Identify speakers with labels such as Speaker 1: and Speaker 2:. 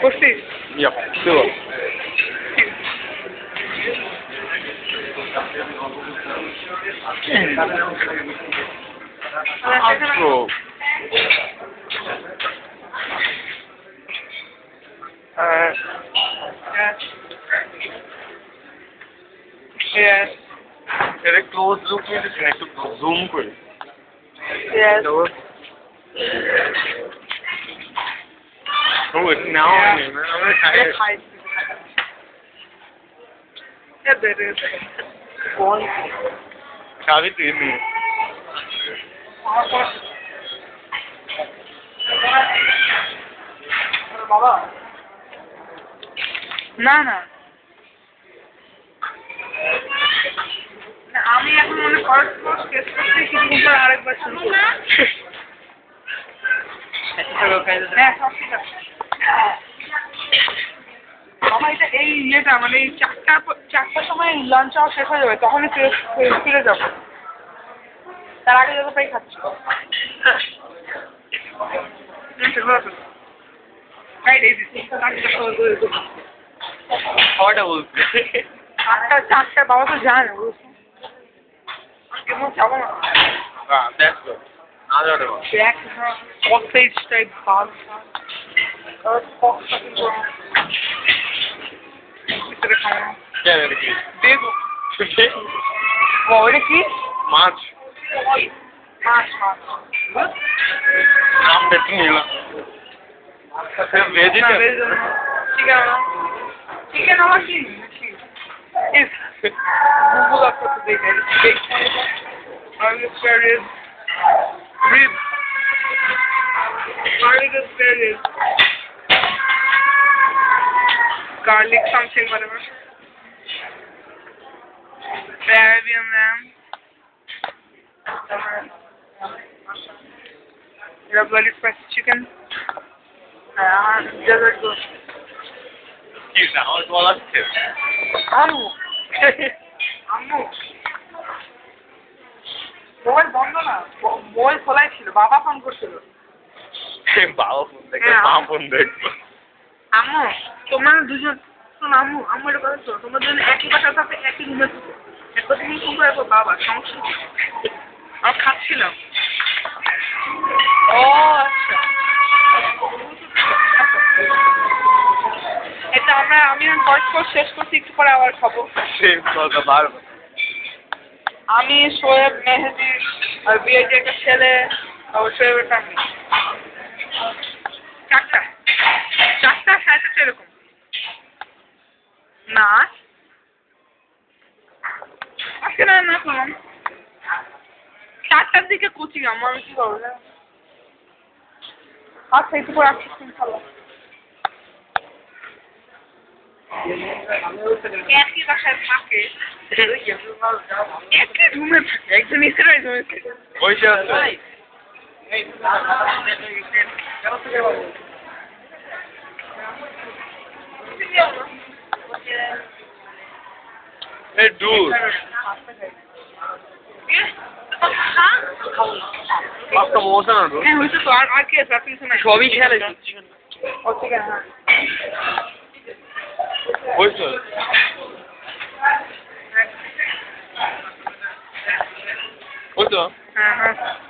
Speaker 1: করছিস?
Speaker 2: Yep, sure. Bro.
Speaker 1: Yes.
Speaker 2: It's a close look with this next to zoom koi.
Speaker 1: Yes.
Speaker 2: So, oh, it's now
Speaker 1: Yeah.
Speaker 2: on me, man. I'm gonna try it.
Speaker 1: Yeah, there is. One.
Speaker 2: Chavi 3 minutes.
Speaker 1: বাবা না না আমি এখন মনে first first test করতে কিছুক্ষণ পর আরেকবার শুরু করব হ্যাঁ সব ঠিক আছে বাবা এটা এই ইয়েটা মানে এই চারটার সময় লাঞ্চ আওয়ার শেষ হয়ে যাবে তখনই ফিরে যাবো তার আগে যত প্রায় খাচ্ছি
Speaker 2: খাওয়াটা বলছি
Speaker 1: চারটা বাবা তো জানে কেমন যাবো না
Speaker 2: that's good. Now that one.
Speaker 1: Jack sausage type bug.
Speaker 2: Yeah, that's good.
Speaker 1: Devo.
Speaker 2: Today,
Speaker 1: ওটা কি
Speaker 2: March.
Speaker 1: মাছ
Speaker 2: নাম দেখতে নিলাম ভেজ
Speaker 1: চিকেন আমার কি Google up for today, guys. Steak, asparagus, ribs, garlic asparagus, garlic something, whatever. Arabian lamb. Bloody fresh chicken. Desert goat.
Speaker 2: কি না আমার বলা আছে
Speaker 1: আম্মু আম্মু মোবাইল বন্ধ না মোবাইল খোলাই ছিল বাবা ফোন করছিল
Speaker 2: বাবা ফোন দেখে মা ফোন দেখবো
Speaker 1: আম্মু তোমরা দুজন শোন আম্মু আম্মু এটা কথা শোনো তোমরা দুজন একই বাসার সাথে একই রুমে থাকো একবার তুমি ফোন করে বাবা সমস্যা আমি খাচ্ছিলাম ও আচ্ছা এটা আমি ফার্স্ট কোর্স শেষ করছি একটু পরে আবার খাবো
Speaker 2: সেম কথা বারবার
Speaker 1: আমি শোয়েব মেহেদি আর বিআইটি একটা ছেলে আর শোয়েবের ফ্যামিলি চারটা সাড়ে চারটা এরকম না আজকে না করলাম 4টার দিকে কোচিং আমার কি করবো আচ্ছা একটু পরে আসছি খাবো একই বাসায় থাকে একই রুমে থাকে একজন ইসরায়েল রুমে থাকে
Speaker 2: ওইটা আছে এই দুধ পাঁচটা মোমোস না তো
Speaker 1: হ্যাঁ হয়েছে তো আর কি আছে আর কিছু নাই
Speaker 2: সবই খেলে
Speaker 1: ও ঠিক আছে হ্যাঁ
Speaker 2: ওইটা ওইটা
Speaker 1: হ্যাঁ হ্যাঁ